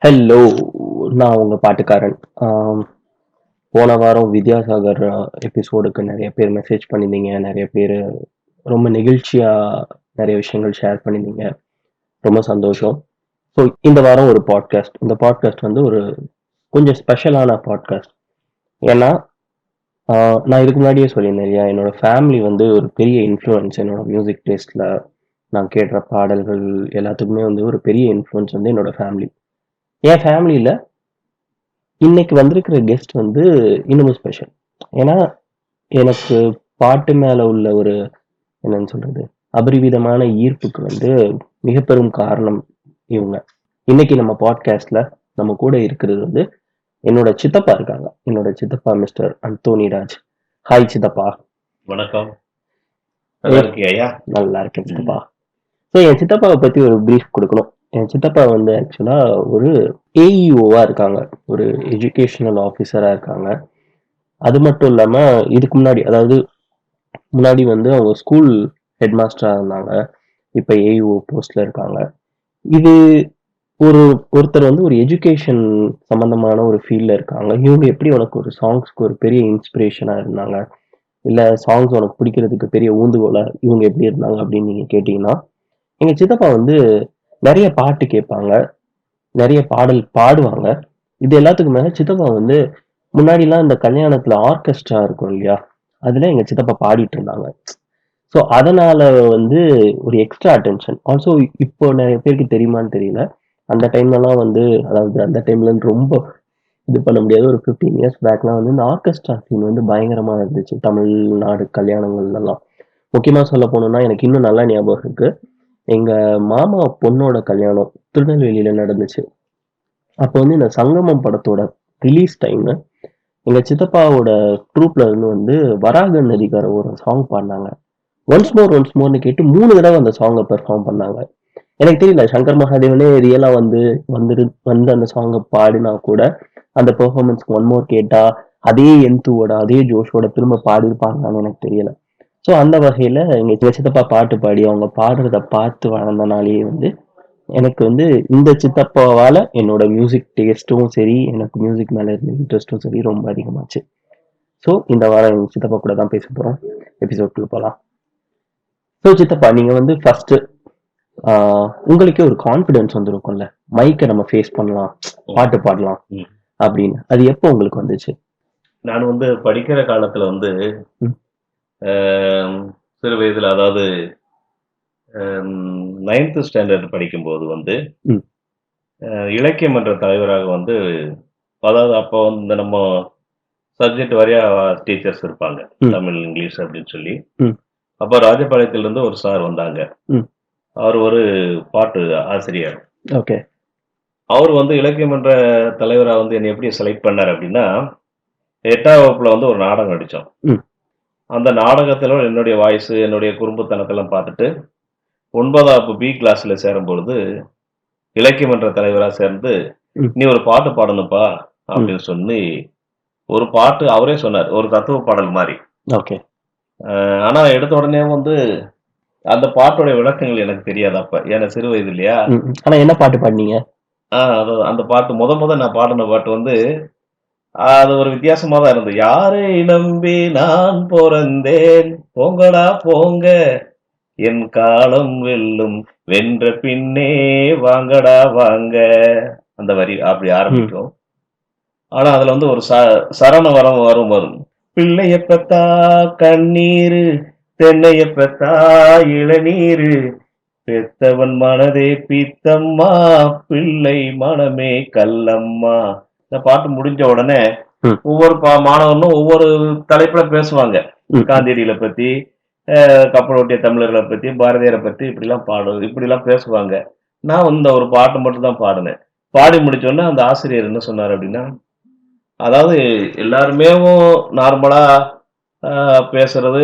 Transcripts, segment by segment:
Hello! நான் உங்க பாட்டுக்காரன். ஆம், போன வாரம் வித்யாசாகர் எபிசோடுக்கு நெறைய பேர் மெசேஜ் பண்ணியிருந்தீங்க. நெறைய பேரு ரொம்ப நெகிழ்ச்சியா நெறைய விஷயங்கள் ஷேர் பண்ணியிருந்தீங்க. ரொம்ப சந்தோஷம். ஸோ இந்த வாரம் ஒரு பாட்காஸ்ட். இந்த பாட்காஸ்ட் வந்து ஒரு கொஞ்சம் ஸ்பெஷலான பாட்காஸ்ட். ஏன்னா, ஆ நான் இதுக்கு முன்னாடியே சொல்லியிருந்தேன் இல்லையா? என்னோட ஃபேமிலி வந்து ஒரு பெரிய இன்ஃப்ளூயன்ஸ் என்னோட மியூசிக் டேஸ்ட்ல. நான் கேட்ற பாடல்கள் எல்லாத்துக்குமே வந்து ஒரு பெரிய இன்ஃப்ளூயன்ஸ் வந்து என்னோட ஃபேமிலி. என் ஃபேமிலில இன்னைக்கு வந்திருக்கிற கெஸ்ட் வந்து இன்னமும் ஸ்பெஷல். ஏன்னா, எனக்கு பாட்டு மேல உள்ள ஒரு என்னன்னு சொல்றது? அபரிவிதமான ஈர்ப்புக்கு வந்து மிக பெரும் காரணம் இவங்க. இன்னைக்கு நம்ம பாட்காஸ்ட்ல நம்ம கூட இருக்கிறது வந்து என்னோட சித்தப்பா இருக்காங்க. என்னோட சித்தப்பா மிஸ்டர் அந்தோனி ராஜ். ஹாய் சித்தப்பா. வணக்கம். நல்லா இருக்கியா ஐயா? நல்லா இருக்கேன் சித்தப்பா. ஸோ என் சித்தப்பாவை பத்தி ஒரு பிரீஃப் கொடுக்கணும். என் சித்தப்பா வந்து ஆக்சுவலா ஒரு ஏஇஓவா இருக்காங்க. ஒரு எஜுகேஷனல் ஆஃபீஸரா இருக்காங்க. அது மட்டும் இல்லாம இதுக்கு முன்னாடி அதாவது முன்னாடி வந்து அவங்க ஸ்கூல் ஹெட் மாஸ்டரா இருந்தாங்க. இப்ப ஏஇஓ போஸ்ட்ல இருக்காங்க. இது ஒருத்தர் வந்து ஒரு எஜுகேஷன் சம்பந்தமான ஒரு ஃபீல்ட்ல இருக்காங்க. இவங்க எப்படி உனக்கு ஒரு சாங்ஸ்க்கு ஒரு பெரிய இன்ஸ்பிரேஷனா இருந்தாங்க? இல்ல சாங்ஸ் உனக்கு பிடிக்கிறதுக்கு பெரிய ஊந்துகோலா இவங்க எப்படி இருந்தாங்க அப்படின்னு நீங்க கேட்டீங்கன்னா, எங்க சித்தப்பா வந்து நெறைய பாட்டு கேட்பாங்க. நெறைய பாடல் பாடுவாங்க. இது எல்லாத்துக்கும் மேல சித்தப்பா வந்து முன்னாடிலாம் இந்த கல்யாணத்துல ஆர்கெஸ்ட்ரா இருக்கும் இல்லையா? அதுல எங்க சித்தப்பா பாடிட்டு இருந்தாங்க. ஸோ அதனால வந்து ஒரு எக்ஸ்ட்ரா அட்டென்ஷன். ஆல்சோ இப்போ நெறைய பேருக்கு தெரியுமான்னு தெரியல. அந்த டைம்லலாம் வந்து அதாவது அந்த டைம்லன்னு ரொம்ப இது பண்ண முடியாது. ஒரு 15 இயர்ஸ் பேக்லாம் வந்து இந்த ஆர்கெஸ்ட்ரா சீன் வந்து பயங்கரமா இருந்துச்சு. தமிழ்நாடு கல்யாணங்கள்லலாம். முக்கியமா சொல்ல போணும்னா, எனக்கு இன்னும் நல்லா ஞாபகம் இருக்கு. எங்க மாமா பொண்ணோட கல்யாணம் திருநெல்வேலியில நடந்துச்சு. அப்போ வந்து இந்த சங்கமம் படத்தோட ரிலீஸ் டைமு. எங்க சித்தப்பாவோட ட்ரூப்ல இருந்து வந்து வராக நதிக்கரை ஒரு சாங் பாடுனாங்க. ஒன்ஸ் மோர் ஒன்ஸ் மோர்ன்னு கேட்டு 3 தடவ அந்த சாங்க பெர்ஃபார்ம் பண்ணாங்க. எனக்கு தெரியல சங்கர் மகாதேவனே ரியலா வந்து அந்த சாங்க பாடினா கூட, அந்த பெர்ஃபார்மன்ஸ்க்கு ஒன் மோர் கேட்டா, அதே என்த்தூவோட, அதே ஜோஷோட திரும்ப பாடியிருப்பாங்களான்னு எனக்கு தெரியல. ஸோ அந்த வகையில எங்க சித்தப்பா பாட்டு பாடி, அவங்க பாடுறத பார்த்து வளர்ந்தனாலேயே வந்து, எனக்கு வந்து இந்த சித்தப்பாவால என்னோட மியூசிக் டேஸ்ட்டும் சரி, எனக்கு மியூசிக் மேல இருந்த இன்ட்ரெஸ்ட்டும் சரி ரொம்ப அதிகமாச்சு. ஸோ இந்த வாரம் எங்க சித்தப்பா கூட தான் பேச போறோம். எபிசோட்குள்ள போலாம். ஸோ சித்தப்பா நீங்க வந்து ஃபர்ஸ்ட் உங்களுக்கே ஒரு கான்ஃபிடன்ஸ் வந்துருக்கும்ல. மைக்க நம்ம ஃபேஸ் பண்ணலாம், பாட்டு பாடலாம் ம். அப்படின்னு. அது எப்போ உங்களுக்கு வந்துச்சு? நான் வந்து படிக்கிற காலத்துல வந்து ம். ஆம், சிறு வயதுல அதாவது 9th ஸ்டாண்டர்ட் படிக்கும்போது வந்து ம். இலக்கிய மன்ற தலைவராக வந்து அதாவது அப்போ வந்து நம்ம சப்ஜெக்ட் வாரியா டீச்சர்ஸ் இருப்பாங்க. ம். தமிழ், இங்கிலீஷ் அப்படின்னு சொல்லி. ம். அப்போ ராஜபாளையத்திலிருந்து ஒரு சார் வந்தாங்க. ம். அவர் ஒரு பாட்டு ஆசிரியர். ஓகே. அவர் வந்து இலக்கிய மன்ற தலைவரா வந்து என்னை எப்படி செலக்ட் பண்ணார் அப்படின்னா, 8ஆம் வகுப்புல வந்து ஒரு நாடகம் நடிச்சோம். ம். அந்த நாடகத்துல என்னுடைய வாய்ஸ், என்னுடைய குறும்புத்தனத்தெல்லாம் பார்த்துட்டு 9ஆம் வகுப்பு பி கிளாஸ்ல சேரும்பொழுது, இலக்கிய மன்ற தலைவரா சேர்ந்து, ம். "நீ ஒரு பாட்டு பாடணும்ப்பா" ம். அப்படின்னு சொல்லி, ஒரு பாட்டு அவரே சொன்னார். ஒரு தத்துவ பாடல் மாரி. ஓகே. ஆனா எடுத்த உடனே வந்து அந்த பாட்டோட விளக்கங்கள் எனக்கு தெரியாது அப்ப. ஏன்னா சிறு வயது இல்லையா? ம். ம். ஆனா என்ன பாட்டு பாடுனீங்க? அதான் அந்த பாட்டு மொத நான் பாடுன பாட்டு வந்து, அது ஒரு வித்தியாசமா தான் இருந்தது. "யாரை நம்பி நான் பொறந்தேன், போங்கடா போங்க" என் காலம் வெல்லும் வென்ற பின்னே வாங்கடா வாங்க. அந்த வரி அப்படி ம். ஆரம்பிக்கும். ஆனா அதுல வந்து ஒரு சரண வரும். பிள்ளைய பெத்தா கண்ணீரு, தென்னைய பெத்தா இளநீரு, பெத்தவன் மனதே பித்தம்மா, பிள்ளை மனமே கல்லம்மா. இந்த பாட்டு முடிஞ்ச உடனே ம். ஒவ்வொரு மாணவனும் ஒவ்வொரு தலைப்புல பேசுவாங்க. ம். காந்தியடிகள பத்தி, கப்பலோட்டிய தமிழர்கள பத்தி, பாரதியார பத்தி இப்படிலாம் பேசுவாங்க. நான் வந்து இந்த ஒரு பாட்டு மட்டும் தான் பாடுனேன். பாடி முடிச்ச உடனே அந்த ஆசிரியர் என்ன சொன்னாரு அப்படின்னா, அதாவது எல்லாருமேவும் நார்மலா அ பேசுறது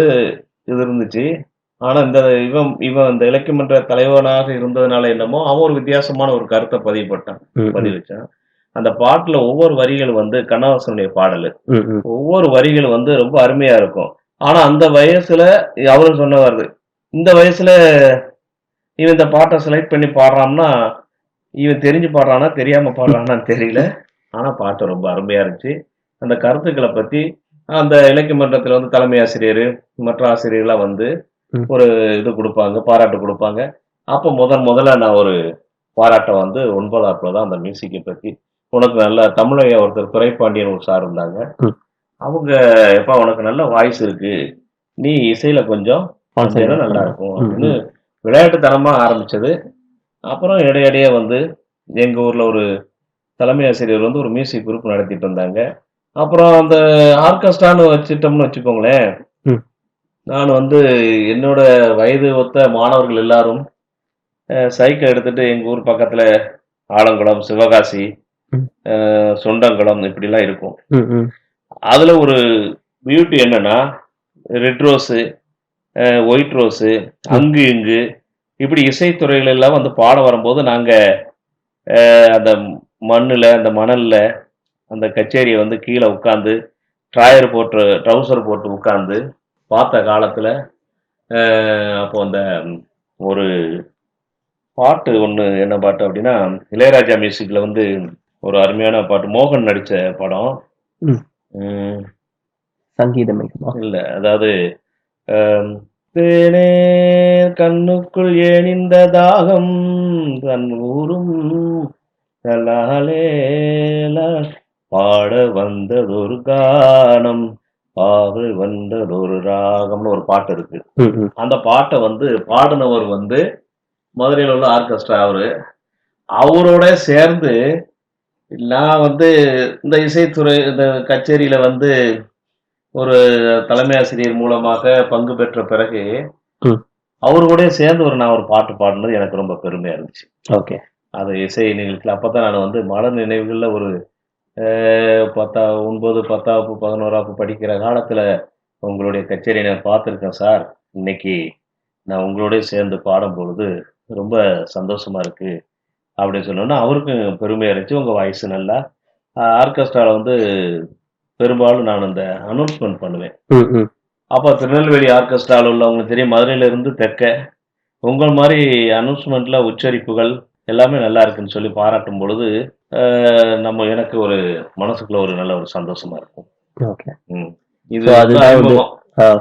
இது இருந்துச்சு. ஆனா இவன் இவன் இந்த இலக்கிய மன்ற தலைவனாக இருந்ததுனால என்னமோ, அவன் ஒரு வித்தியாசமான ஒரு கருத்த ம். ம். பதிவு வச்சான். அந்த பாட்டுல ஒவ்வொரு வரிகள் வந்து கண்ணதாசனுடைய பாடலு. ம். ம். ஒவ்வொரு வரிகளும் வந்து ரொம்ப அருமையா இருக்கும். ஆனா அந்த வயசுல அவரு சொன்னவாறு, இந்த வயசுல இவன் இந்த பாட்ட செலக்ட் பண்ணி பாடுறான்னா, இவன் தெரிஞ்சு பாடுறானா, தெரியாம பாடுறானான்னு தெரியல. ஆனா பாட்டு ரொம்ப அருமையா இருந்துச்சு. அந்த கருத்துக்கள பத்தி அந்த இலக்கிய மன்றத்துல வந்து தலைமை ஆசிரியரு, மற்ற ஆசிரியர்கள்லாம் வந்து ம். ஒரு இது குடுப்பாங்க, பாராட்டு குடுப்பாங்க. அப்ப முதல்ல நான் ஒரு பாராட்ட வந்து 9ஆப்புல தான் அந்த மியூசிக்க பத்தி, உனக்கு நல்ல தமிழையா ஒருத்தர் துரைப்பாண்டியன் ஒரு சார் இருந்தாங்க. ம். அவங்க "எப்பா உனக்கு நல்ல வாய்ஸ் இருக்கு. நீ இசையில கொஞ்சம் வந்தீன்னா கான்சன்ட்ரேட் பண்ணணும். நல்லாருக்கும்" ம். அப்படின்னு ம். விளையாட்டுத்தனமா ஆரம்பிச்சது. அப்புறம் இடையிடையே வந்து எங்க ஊர்ல ஒரு தலைமை ஆசிரியர் வந்து ஒரு மியூசிக் குரூப் நடத்திட்டு இருந்தாங்க. அப்புறம் அந்த ஆர்கெஸ்ட்ரான்னு வச்சுட்டோம்னு வச்சுக்கோங்களேன், ம். நான் வந்து என்னோட வயது ஒத்த மாணவர்கள் எல்லாரும் சைக்கிள் எடுத்துட்டு எங்க ஊர் பக்கத்துல ஆலங்குளம், சிவகாசி, ம். சுண்டங்குளம் இப்படிலாம் இருக்கும். ம். ம். அதுல ஒரு பியூட்டி என்னன்னா, ரெட் ரோஸு, ஒயிட் ரோஸு, ம். அங்கு இங்கு இப்படி இசைத்துறைகள் எல்லாம் வந்து பாட வரும்போது, நாங்க அந்த மண்ணுல, அந்த மணல்ல அந்த கச்சேரிய வந்து கீழ உட்கார்ந்து, ட்ரவுசர் போட்டு உட்கார்ந்து பார்த்த காலத்துல, அப்போ அந்த ஒரு பாட்டு ஒண்ணு என்ன பாட்டு அப்டின்னா, இளையராஜா மியூசிக்ல வந்து ஒரு அருமையான பாட்டு. மோகன் நடிச்ச படம். ம். ம். சங்கீத மேகமா? இல்ல. அதாவது அம் தேனே கண்ணுக்குள் ஏன் இந்த தாகம் தன் ஊரும் லலாலேலா பாட வந்ததொரு கானம் பாவை வந்ததொரு ராகம்னு ஒரு பாட்டு இருக்கு. ம். ம். அந்த பாட்ட வந்து பாடுனவர் வந்து மதுரையில உள்ள ஆர்கெஸ்ட்ரா அவரு. அவரோட சேர்ந்து நான் வந்து இந்த இசைத்துறை இந்த கச்சேரியில வந்து ஒரு தலைமை ஆசிரியர் மூலமாக பங்கு பெற்ற பிறகு, ம். அவரு கூடயே சேர்ந்து நான் ஒரு பாட்டு பாடுனது எனக்கு ரொம்ப பெருமையா இருந்துச்சு. ஓகே. அது இசை நிகழ்ச்சியில அப்பதான் நான் வந்து மலர் நினைவுகள்ல ஒரு 9, 10 11 படிக்கிற காலத்துல உங்களுடைய கச்சேரிய நான் பார்த்துருக்கேன் சார். இன்னைக்கு நான் உங்களோடயே சேர்ந்து பாடும்பொழுது ரொம்ப சந்தோஷமா இருக்கு. அப்படின்னு சொன்னோனே அவருக்கும் பெருமையா இருந்துச்சு. உங்க வாய்ஸ் நல்லா ஆர்கெஸ்ட்ரால வந்து பெரும்பாலும் நான் அந்த அனௌன்ஸ்மென்ட் பண்ணுவேன். ம். ம். அப்ப திருநெல்வேலி ஆர்கெஸ்ட்ரால உள்ளவங்களுக்கு தெரியும் மதுரையில இருந்து தெற்க உங்கள மாரி அனௌன்ஸ்மென்ட்ல உச்சரிப்புகள் எல்லாமே நல்லா இருக்குன்னு சொல்லி பாராட்டும் பொழுது, எனக்கு ஒரு மனசுக்குள்ள ஒரு நல்ல ஒரு சந்தோஷமா இருக்கும். ஓகே. ம். இது ஸோ வந்து அதுதான் வந்து அறிமுகம்.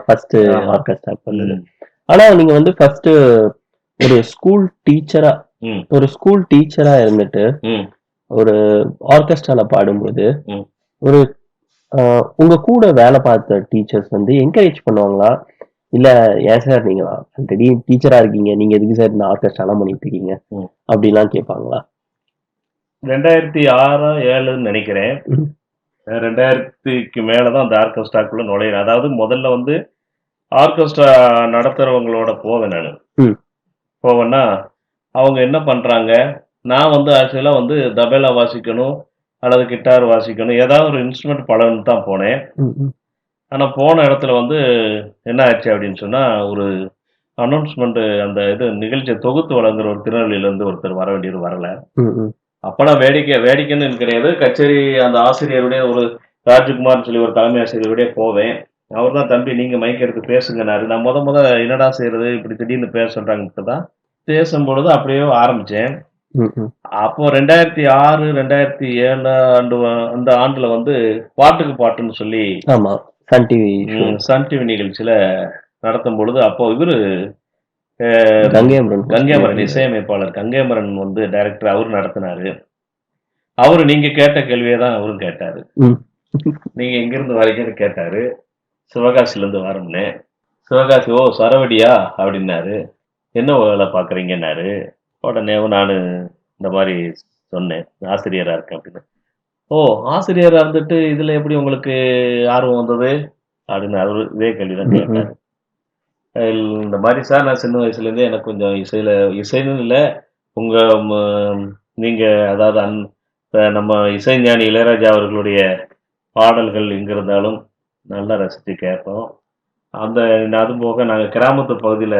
ஃபர்ஸ்ட்டு ஆமா. ஆர்கெஸ்ட்ரா பண்ணது. ம். ஆனா நீங்க வந்து ஃபர்ஸ்ட்டு ஒரு ஸ்கூல் டீச்சரா ம். ஒரு ஸ்கூல் டீச்சரா இருந்துட்டு, ம். ஒரு ஆர்கெஸ்ட்ரால பாடும்போது, ம். ஒரு உங்க கூட வேலை பார்த்த டீச்சர்ஸ் வந்து என்கரேஜ் பண்ணுவாங்களா? இல்ல ஏன் சார் நீங்க ஆல்ரெடி டீச்சரா இருக்கீங்க. நீங்க எதுக்கு சார் இந்த ஆர்கெஸ்ட்ராலாம் பண்ணிட்டு இருக்கீங்க? ம். அப்படிலாம் கேட்பாங்களா? 2006 7ன்னு நெனைக்கிறேன். ம். 2000க்கு மேல தான் அந்த ஆர்கெஸ்ட்ராக்குள்ள நுழையிறேன். அதாவது முதல்ல வந்து ஆர்கெஸ்ட்ரா நடத்துறவங்களோட போவேன் நானு. ம். போவேன்னா, அவங்க என்ன பண்றாங்க, நான் வந்து ஆக்சுவலா வந்து தபேலா வாசிக்கணும், அல்லது கிட்டார் வாசிக்கணும். ஏதாவது ஒரு இன்ஸ்ட்ருமெண்ட் பழகணும்னு தான் போனேன். ம். ம். ஆனா போன இடத்துல வந்து என்ன ஆச்சு அப்படின்னு சொன்னா, ஒரு அனௌன்ஸ்மென்ட் அந்த இது நிகழ்ச்சிய தொகுத்து வழங்குற ஒரு திருநெல்வேலியிலருந்து ஒருத்தர் வர வேண்டியவர் வரல. ம். ம். அப்ப நான் வேடிக்கைன்னு எனக்கு கிடையாது. கச்சேரி அந்த ஆசிரியருடைய ஒரு ராஜ்குமார்ன்னு சொல்லி ஒரு தலைமை ஆசிரியருடைய போவேன். அவர் தான் "தம்பி நீங்க மைக் எடுத்து பேசுங்கன்னாரு." நான் மொத என்னடா செய்றது? இப்படி திடீர்னு பேச சொல்றாங்கன்ட்டு தான் பேசும்பொழுது அப்படியே ஆரம்பிச்சேன். ம். ம். அப்போ 2006, 2007 அந்த ஆண்டுல வந்து பாட்டுக்கு பாட்டுன்னு சொல்லி ஆமா. Sun TV show. Sun TV நிகழ்ச்சியில நடத்தும் பொழுது, அப்போ இவரு அ கங்கை அமரன் ஹோஸ்ட் கங்கைமரன் பண்ணியிருந்தாரு. இசையமைப்பாளர் கங்கைமரன் வந்து டைரக்டர் அவரு நடத்துனாரு. அவரு நீங்க கேட்ட கேள்விய தான் அவரும் கேட்டாரு. ம். நீங்க எங்கிருந்து வரீங்கன்னு கேட்டாரு. சிவகாசியிலருந்து வரோம்னேன். சிவகாசி "ஓ! சரவெடியா?" அப்படின்னாரு. "என்ன வேலை பார்க்குறீங்கன்னாரு." உடனே நானு இந்த மாரி சொன்னேன். "ஆசிரியரா இருக்கேன்" அப்படின்னு. "ஓ! ஆசிரியரா இருந்துட்டு இதுல எப்படி உங்களுக்கு ஆர்வம் வந்தது?" அப்படின்னு அவரு இதே கேள்வி தான் ம். ம். கேட்டாரு. இந்த மாரி சார் நான் சின்ன வயசுலேருந்தே எனக்கு கொஞ்சம் இசைன்னு இல்ல, உங்க ம நீங்க அதாவது நம்ம இசைஞானி இளையராஜா அவர்களுடைய பாடல்கள் எங்க இருந்தாலும் நல்லா ரசிச்சு கேட்போம். அந்த அதுபோக நாங்க கிராமத்து பகுதியில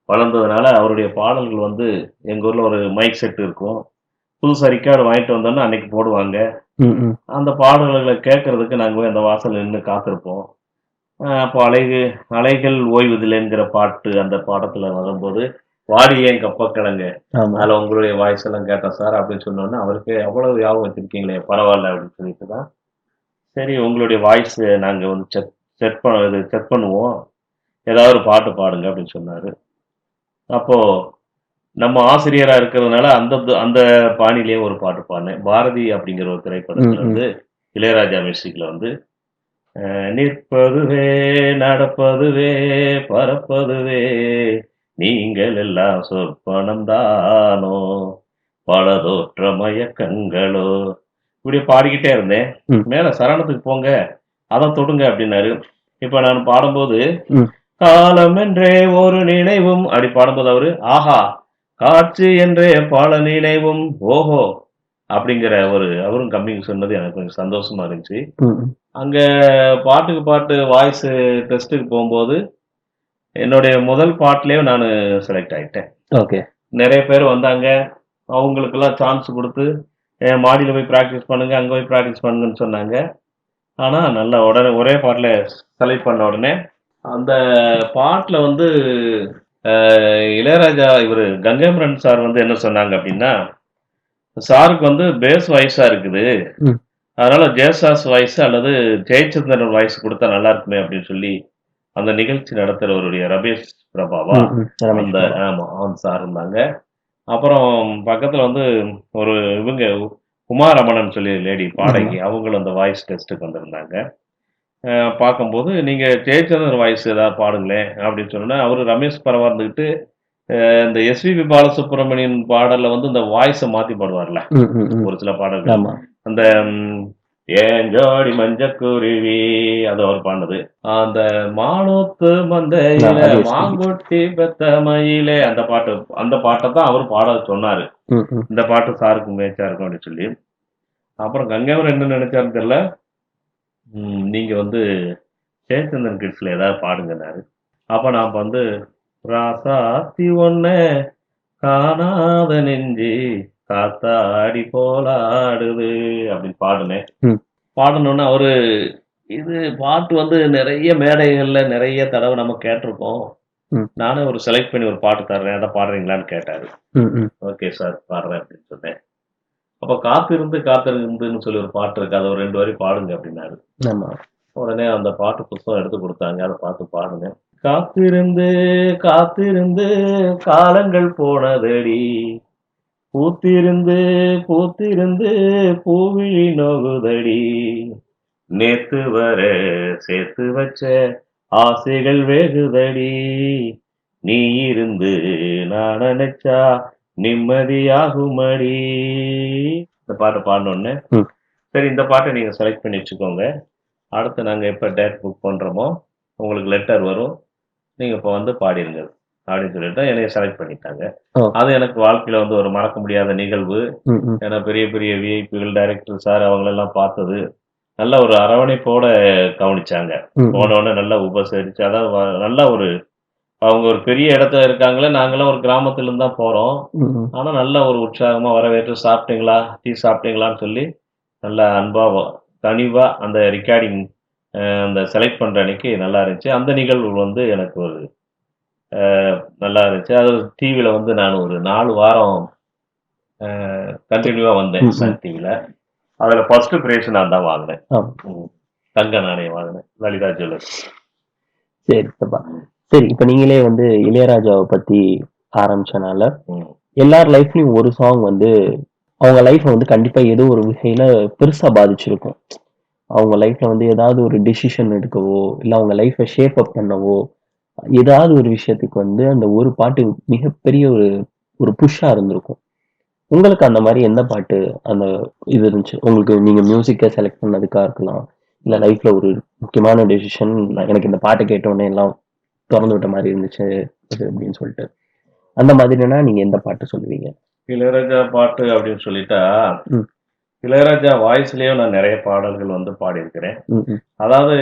வளர்ந்ததுனால, அவருடைய பாடல்கள் வந்து எங்க ஊர்ல ஒரு மைக் செட் இருக்கும். புதுசா ரெக்கார்டு வாங்கிட்டு வந்தோம்னா அன்னைக்கு போடுவாங்க. ம். ம். அந்த பாடல்கள கேட்கறதுக்கு நாங்க போய் அந்த வாசல்ல நின்னு காத்திருப்போம். அப்போ அலைகள் ஓய்வதில்லைங்கிற பாட்டு அந்த பாடத்துல வரும்போது, வாடி ஏன் கப்பக்கிழங்கு ஆமா. அதுல உங்களுடைய வாய்ஸ் எல்லாம் கேட்டேன் சார் அப்படின்னு சொன்னோன்னே அவருக்கு அவ்வளவு ஞாபகம் வச்சிருக்கீங்களே பரவாயில்ல அப்படின்னு சொல்லிட்டு தான் சரி உங்களுடைய வாய்ஸ் நாங்க வந்து செக் பண்ணுவோம் ஏதாவது ஒரு பாட்டு பாடுங்க அப்படின்னு சொன்னாரு அப்போ நம்ம ஆசிரியரா இருக்கிறதுனால அந்த பாணியிலேயே ஒரு பாட்டு பாடினேன் பாரதி அப்படிங்கிற ஒரு ம், திரைப்படத்துல ம். வந்து இளையராஜா மியூசிக்ல வந்து நிற்பதுவே நடப்பதுவே பறப்பதுவே நீங்கள் எல்லாம் சொற்பனம் தானோ பல தோற்ற மயக்கங்களோ இப்படி பாடிக்கிட்டே இருந்தேன் ம், மேல சரணத்துக்கு போங்க அதை தொடுங்க அப்படின்னாரு இப்ப நான் பாடும்போது ம். காலம் என்றே ஒரு நினைவும் அப்படி பாடும்போது அவரு ஆஹா காட்சி என்றே பல நினைவும் ஓஹோ அப்படிங்கிற ஒரு அவரும் கம்மிங் சொன்னது எனக்கு கொஞ்சம் சந்தோஷமா இருந்துச்சு ம், ம். அங்க பாட்டுக்கு பாட்டு வாய்ஸ் டெஸ்ட்டுக்கு போகும்போது என்னுடைய முதல் பாட்டுலயே நான் செலக்ட் ஆயிட்டேன் ஓகே. நிறைய பேர் வந்தாங்க அவங்களுக்கெல்லாம் சான்ஸ் கொடுத்து மாடியில் போய் ப்ராக்டிஸ் பண்ணுங்க அங்கே போய் ப்ராக்டிஸ் பண்ணுங்கன்னு சொன்னாங்க ஆனால் நல்லா உடனே ஒரே பாட்டில் செலக்ட் பண்ண உடனே அந்த பாட்டில் வந்து இளையராஜா இவர் கங்கைமரன் சார் வந்து என்ன சொன்னாங்க அப்படின்னா சாருக்கு வந்து பேஸ் வாய்ஸாக இருக்குது ம், அதனால ஜேசாஸ் வாய்ஸ் அல்லது ஜெயச்சந்திரன் வாய்ஸ் கொடுத்தா நல்லா இருக்குமே அப்படின்னு சொல்லி அந்த நிகழ்ச்சி நடத்துறவருடைய ரமேஷ் பிரபாவா ம், ம். ரமேஷ் அந்த பாபா. ஆமா அவன் சார் இருந்தாங்க அப்புறம் பக்கத்துல வந்து ஒரு இவங்க உமா ரமணன் சொல்லி லேடி ஆமா. பாடகி அவங்களும் அந்த வாய்ஸ் டெஸ்ட்டுக்கு வந்திருந்தாங்க பார்க்கும்போது நீங்க ஜெயச்சந்திரன் வாய்ஸ் ஏதாவது பாடுங்களேன் அப்படின்னு சொன்னா அவரு ரமேஷ் பரவா இருந்துக்கிட்டு இந்த எஸ்பிபி பாலசுப்ரமணியன் பாடல்ல வந்து இந்த வாய்ஸை மாத்தி பாடுவார்ல ம், ம், ம். ஒரு சில பாடல்கள் ஆமா. அந்த ஏன் ஜோடி மஞ்சக்குருவி அது அவர் பாடினது அந்த மானூத்து மந்தையில அது எஸ்பிபி. மாங்குட்டி பெத்த மயிலே அந்த பாட்டை தான் அவர் பாட சொன்னாரு ம், ம். இந்த பாட்டு சாருக்கு மேய்ச்சா இருக்கும் அப்படின்னு சொல்லி அப்புறம் கங்கைவர் என்ன நினைச்சாருன்னு தெரியல நீங்க வந்து ஜெயச்சந்திரன் கிட்ஸ்ல ஏதாவது பாடுங்கன்னாரு அப்ப நான் வந்து ராசாத்தி ஒன்ன காணாத நெஞ்சு காத்தாடி போலாடுது அப்படின்னு பாடுனேன் ம். பாடணும்னு அவரு இது பாட்டு வந்து நிறைய மேடைகள்ல நிறைய தடவை நம்ம கேட்டிருக்கோம் ம். நானே ஒரு செலக்ட் பண்ணி ஒரு பாட்டு தர்றேன் அதை பாடுறீங்களான்னு கேட்டாரு ம், ம். ஓகே சார் பாடுறேன் அப்படின்னு சொன்னேன் அப்ப காத்திருந்து காத்திருந்துன்னு சொல்லி ஒரு பாட்டு இருக்கு அதை ஒரு 2 வரி பாடுங்க அப்படின்னாரு ஆமா. உடனே அந்த பாட்டு புத்தகம் எடுத்து கொடுத்தாங்க அதை பார்த்து பாடுங்க காத்திருந்து காத்திருந்து காலங்கள் போனதடி பூத்திருந்து பூத்திருந்து பூவிழி நோகுதடி நேத்து வர சேர்த்து வச்ச ஆசைகள் வேகுதடி நீ இருந்து நான் நினைச்சா நிம்மதியாகுமடி இந்த பாட்டை பாடணுன்னு ம். சரி இந்த பாட்டை நீங்க செலக்ட் பண்ணி வச்சுக்கோங்க அடுத்து நாங்க எப்ப டேட் புக் பண்றோமோ உங்களுக்கு லெட்டர் வரும் நீங்க இப்ப வந்து பாடிருங்க அப்படின்னு சொல்லிட்டு என்னைய செலக்ட் பண்ணிட்டாங்க ஓ. அது எனக்கு வாழ்க்கையில வந்து ஒரு மறக்க முடியாத நிகழ்வு ம், ம். ஏன்னா பெரிய பெரிய விஐபிகள் டைரக்டர் சார் அவங்களெல்லாம் பார்த்தது நல்ல ஒரு அரவணைப்போட கவனிச்சாங்க ம், ம். போன உடனே நல்லா உபசரிச்சு அதாவது நல்ல ஒரு அவங்க ஒரு பெரிய இடத்துல இருக்காங்களே நாங்களாம் ஒரு கிராமத்துல இருந்து தான் போறோம் ம், ம். ஆனா நல்ல ஒரு உற்சாகமா வரவேற்று சாப்பிட்டீங்களா டீ சாப்பிட்டீங்களான்னு சொல்லி நல்ல அன்பா கனிவா அந்த ரெக்கார்டிங் அந்த செலக்ட் பண்ற அன்னைக்கு நல்லா இருந்துச்சு அந்த நிகழ்வு வந்து எனக்கு ஒரு நல்லா இருந்துச்சு அது டிவியில வந்து நான் ஒரு 4 வாரம் கண்டினியூவா வந்தேன் ம், ம். சன் டிவில அதுல ஃபர்ஸ்ட் பிரைஸ் நான் தான் வாங்கினேன் ஆமா. தங்க நாணயம் வாங்கினேன் லலிதா ஜுவல்லர்ஸ் சரி சித்தப்பா. சரி இப்ப நீங்களே வந்து இளையராஜாவை பத்தி ஆரம்பிச்சனால ம். எல்லார் லைஃப்லயும் ஒரு சாங் வந்து அவங்க லைஃப்பை வந்து கண்டிப்பா ஏதோ ஒரு வகையில பெருசா பாதிச்சிருக்கும். அவங்க லைஃப்ல வந்து ஏதாவது ஒரு டிசிஷன் எடுக்கவோ இல்ல அவங்க லைஃப்பை ஷேப் அப் பண்ணவோ ஏதாவது ஒரு விஷயத்துக்கு வந்து அந்த ஒரு பாட்டு மிகப்பெரிய ஒரு ஒரு புஷ்ஷா இருந்திருக்கும். உங்களுக்கு அந்த மாதிரி எந்த பாட்டு அந்த இது இருந்துச்சு உங்களுக்கு நீங்க மியூசிக்கை செலக்ட் பண்ணதுக்கா இருக்கலாம் இல்ல லைஃப்ல ஒரு முக்கியமான டெசிஷன் எனக்கு இந்த பாட்டை கேட்டோடனே எல்லாம் திறந்து விட்ட மாதிரி இருந்துச்சு அது அப்படின்னு சொல்லிட்டு அந்த மாதிரினா நீங்க எந்த பாட்டு சொல்லுவீங்க? இளையராஜா பாட்டு அப்படின்னு சொல்லிட்டா ம், இளையராஜா வாய்ஸ்லயே நான் நிறைய பாடல்கள் வந்து பாடியிருக்கிறேன் ம், ம், அதாவது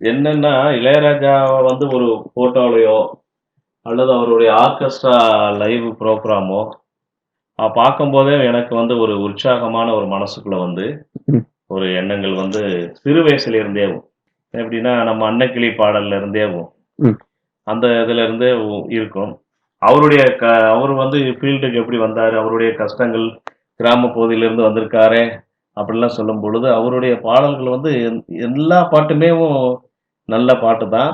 என்னன்னா இளையராஜாவை வந்து ஒரு போட்டோலையோ அல்லது அவருடைய ஆர்கெஸ்ட்ரா லைவ் ப்ரோக்ராமோ பார்க்கும்போதே எனக்கு வந்து ஒரு உற்சாகமான ஒரு மனசுக்குள்ள வந்து ம், ஒரு எண்ணங்கள் வந்து சிறு வயசுல இருந்தேவும் எப்படின்னா நம்ம அன்னக்கிளி பாடல்ல இருந்தேவும் ம், அந்த இதுல இருந்தே இருக்கும் அவருடைய அவர் வந்து ஃபீல்டுக்கு எப்படி வந்தாரு, அவருடைய கஷ்டங்கள், கிராம பகுதியிலிருந்து வந்திருக்காரே, அப்படிலாம் சொல்லும் பொழுது, அவருடைய பாடல்கள் வந்து எல்லா பாட்டுமேவும் நல்ல பாட்டு தான்.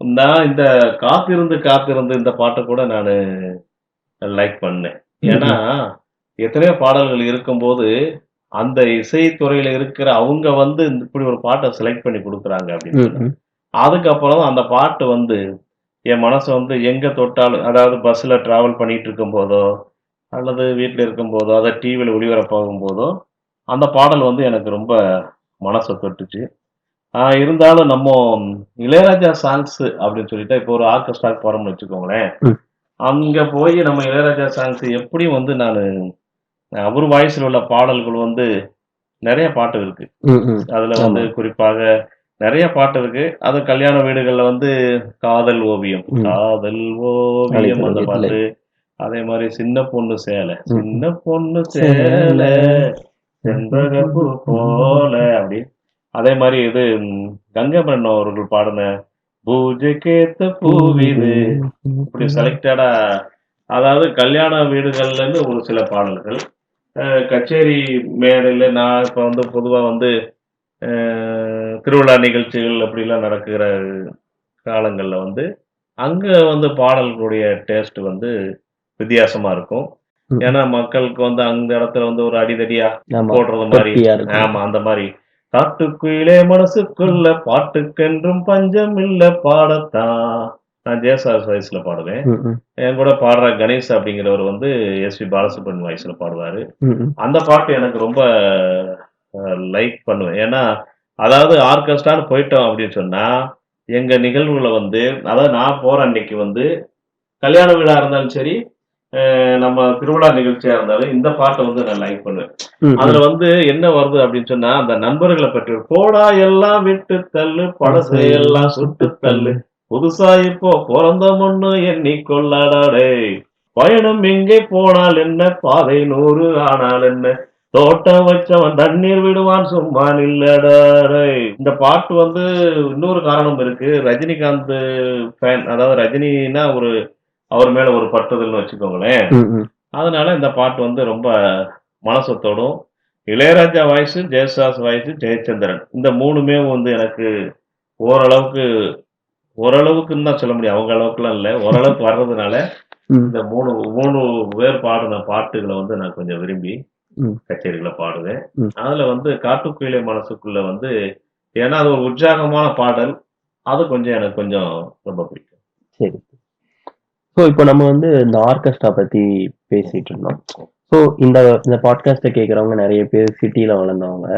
நான் இந்த காத்திருந்து காத்திருந்து இந்த பாட்ட கூட நானு லைக் பண்ணேன். ம், ஏன்னா, ம், எத்தனையோ பாடல்கள் இருக்கும்போது, அந்த இசைத்துறையில இருக்கிற அவங்க வந்து இப்படி ஒரு பாட்ட செலக்ட் பண்ணி குடுக்குறாங்க அப்படின்னு ம், சொன்னா. ம், அதுக்கப்புறம் தான் அந்த பாட்டு வந்து என் மனச வந்து எங்க தொட்டாலும் அதாவது பஸ்ல டிராவல் பண்ணிட்டு இருக்கும்போதோ, அல்லது வீட்ல இருக்கும்போதோ, அத டிவில ஒளிபரப்பாகும்போதோ, அந்த பாடல் வந்து எனக்கு ரொம்ப மனச தொட்டுச்சு. இருந்தாலும் இளையராஜா சாங்ஸ் அப்படின்னு சொல்லிட்டா, இப்போ ஒரு ஆர்கெஸ்ட்ராக்கு போறோம்னு வச்சுக்கோங்களேன். ம், அங்க போய் நம்ம இளையராஜா சாங்ஸ் எப்படியும் வந்து நானு அவர் வாய்ஸ்ல உள்ள பாடல்கள் வந்து நெறைய பாட்டு இருக்கு. ம், ம். அதுல வந்து ஆமா. குறிப்பாக நெறைய பாட்டு இருக்கு. அதுவும் கல்யாண வீடுகள்ல வந்து காதல் ஓவியம், ம். காதல் ஓவியம் அழைப்பிதழ் அந்த வீட்டிலே. பாட்டு. அதே மாரி சின்ன பொண்ணு சேல, ம், ம். சின்ன பொண்ணு சேல சேல செண்பகப்பூ போல அப்படி. அதே மாரி இது கங்கை அமரன் அவர்கள் பாடுன பூஜைக்கேத்த பூவிது பூவிது. இப்படி செலக்டடா அதாவது கல்யாண வீடுகள்லேருந்து ஒரு சில பாடல்கள். கச்சேரி மேடையில நான் இப்ப வந்து பொதுவா வந்து அ திருவிழா நிகழ்ச்சிகள் அப்படிலாம் நடக்கிற காலங்கள்ல வந்து, அங்க வந்து பாடல்களுடைய டேஸ்ட் வந்து வித்தியாசமா இருக்கும். ம், ம். ஏன்னா, மக்களுக்கு வந்து அந்த இடத்துல வந்து ஒரு அடிதடியா ஆமா. போடுறது மாரி தொப்பியா இருக்கும். ஆமா அந்த மாரி. "காட்டுக்குயிலே மனசுக்குள்ள பாட்டுக்கென்றும் பஞ்சம் இல்ல பாடத்தான்." நான் ஜேசாஸ் வாய்ஸ்ல பாடுவேன். ம், ம், என் கூட பாடுற கணேஷ் அப்படிங்கிறவர் வந்து எஸ்பி பாலசுப்ரமணியன் வாய்ஸ்ல பாடுவாரு. ம், ம், அந்த பாட்டு எனக்கு ரொம்ப லைக் பண்ணுவேன். ஏன்னா, அதாவது ஆர்கெஸ்ட்ரான்னு போயிட்டோம் அப்படின்னு சொன்னா, எங்க நிகழ்வுகள வந்து அதாவது நான் போற அன்னைக்கு வந்து கல்யாண வீடா இருந்தாலும் சரி, நம்ம திருவிழா நிகழ்ச்சியா இருந்தாலும் இந்த பாட்ட வந்து நான் லைக் பண்ணுவேன். ம், அதுல ம். வந்து என்ன வருது அப்படின்னு சொன்னா, அந்த நண்பர்கள பற்றி "போடா எல்லாம் விட்டு தள்ளு, பழசையெல்லாம் பழசையெல்லாம் சுட்டு சுட்டுத் தள்ளு, தள்ளு. புதுசா இப்போ பொறந்தோம்னு எண்ணிக் கொள்ளாடா டேய். பயணம் எங்கே போனால் என்ன, பாதை 100 ஆனால் என்ன, தோட்டம் வச்சவன் தண்ணீர் விடுவான் சும்மா நில்லடா டேய்." இந்த பாட்டு வந்து இன்னொரு காரணம் இருக்கு. ரஜினிகாந்த் ஃபேன் அதாவது ரஜினின்னா அவர் மேல ஒரு பற்றுதல்னு வச்சுக்கோங்களேன். ம், ம். அதனால இந்த பாட்டு வந்து ரொம்ப மனச தொடும். Ilaiyaraaja voice, Yesudas voice, Jayachandran. இந்த 3மே வந்து எனக்கு ஓரளவுக்கு ஓரளவுக்குன்னு தான் சொல்ல முடியும். அவங்க அளவுக்குலாம் இல்ல. ஓரளவுக்கு வர்றதுனால, ம், இந்த 3 பேர் பாடுன பாட்டுகள வந்து நான் கொஞ்சம் விரும்பி ம், கச்சேரிகள்ல பாடுவேன். ம். அதுல வந்து "காட்டுக்குயிலே மனசுக்குள்ள" வந்து ஏன்னா அது ஒரு உற்சாகமான பாடல். அது கொஞ்சம் எனக்கு கொஞ்சம் ரொம்ப பிடிக்கும். சரி. ஸோ, இப்போ நம்ம வந்து இந்த ஆர்கெஸ்ட்ரா பத்தி பேசிட்டு இருந்தோம். ஸோ, இந்த இந்த பாட்காஸ்ட்ட கேட்கிறவங்க நெறைய பேர் சிட்டில வளர்ந்தவங்க.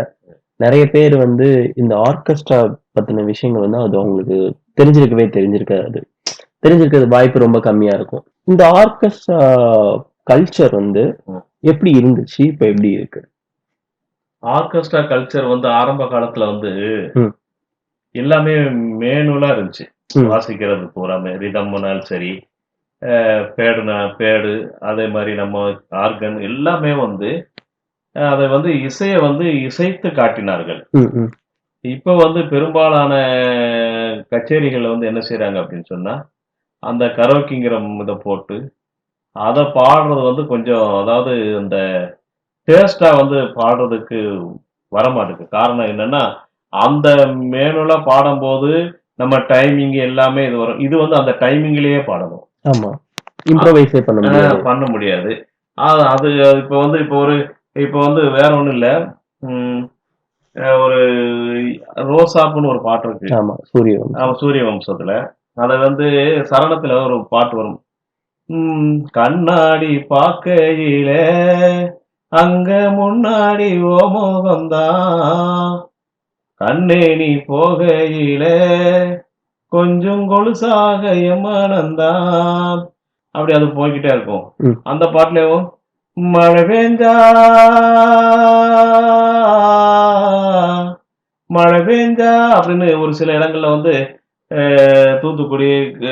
நெறைய பேர் வந்து இந்த ஆர்கெஸ்ட்ரா பத்தின விஷயங்கள் வந்து அது அவங்களுக்கு தெரிஞ்சிருக்காது. தெரிஞ்சிருக்கிறது வாய்ப்பு ரொம்ப கம்மியா இருக்கும். இந்த ஆர்கெஸ்ட்ரா கல்ச்சர் வந்து ம். எப்படி இருந்துச்சு? இப்ப எப்படி இருக்கு? ஆர்கெஸ்ட்ரா கல்ச்சர் வந்து ஆரம்ப காலத்துல வந்து ம், எல்லாமே மேனுவலா இருந்துச்சு. ம், வாசிக்கிறது பூராமே. ரிதம்னாலும் சரி, பேடுனா பேடு, அதே மாரி நம்ம ஆர்கன் எல்லாமே வந்து அத வந்து இசைய வந்து இசைத்து காட்டினார்கள். ம், ம். இப்ப வந்து பெரும்பாலான கச்சேரிகள்ல வந்து என்ன செய்றாங்க அப்படின்னு சொன்னா, அந்த கரோக்கிங்கிற இத போட்டு, அத பாடுறது வந்து கொஞ்சம் அதாவது அந்த டேஸ்ட்டா வந்து பாடுறதுக்கு வரமாட்டுது. காரணம் என்னன்னா, அந்த மேனுவலா பாடம்போது நம்ம டைமிங் எல்லாமே இது வரும். இது வந்து அந்த டைமிங்லயே பாடணும். ஆமா. அ இம்ப்ரூவைஸே பண்ண ஆ முடியாது. பண்ண முடியாது. அது இப்ப வந்து இப்ப வந்து வேற ஒண்ணும் இல்ல. ம் ஒரு ரோசாப்புன்னு ஒரு பாட்டு இருக்கு. ஆமா. சூரியவம்சம். சூரிய வம்சத்துல. அத வந்து சரணத்துல ஒரு பாட்டு வரும். கண்ணாடி பாக்கையிலே அங்க முன்னாடி ஓ மோகம்தான் கண்ணே நீ போகையிலே கொஞ்சம் கொலுசாக என் மனந்தான் அப்படி அது போய்க்கிட்டே இருக்கும். ம். அந்த பாட்டுலயும் மழை பெஞ்சா மழை பெஞ்சா அப்படின்னு ஒரு சில இடங்கள்ல வந்து தூத்துக்குடி,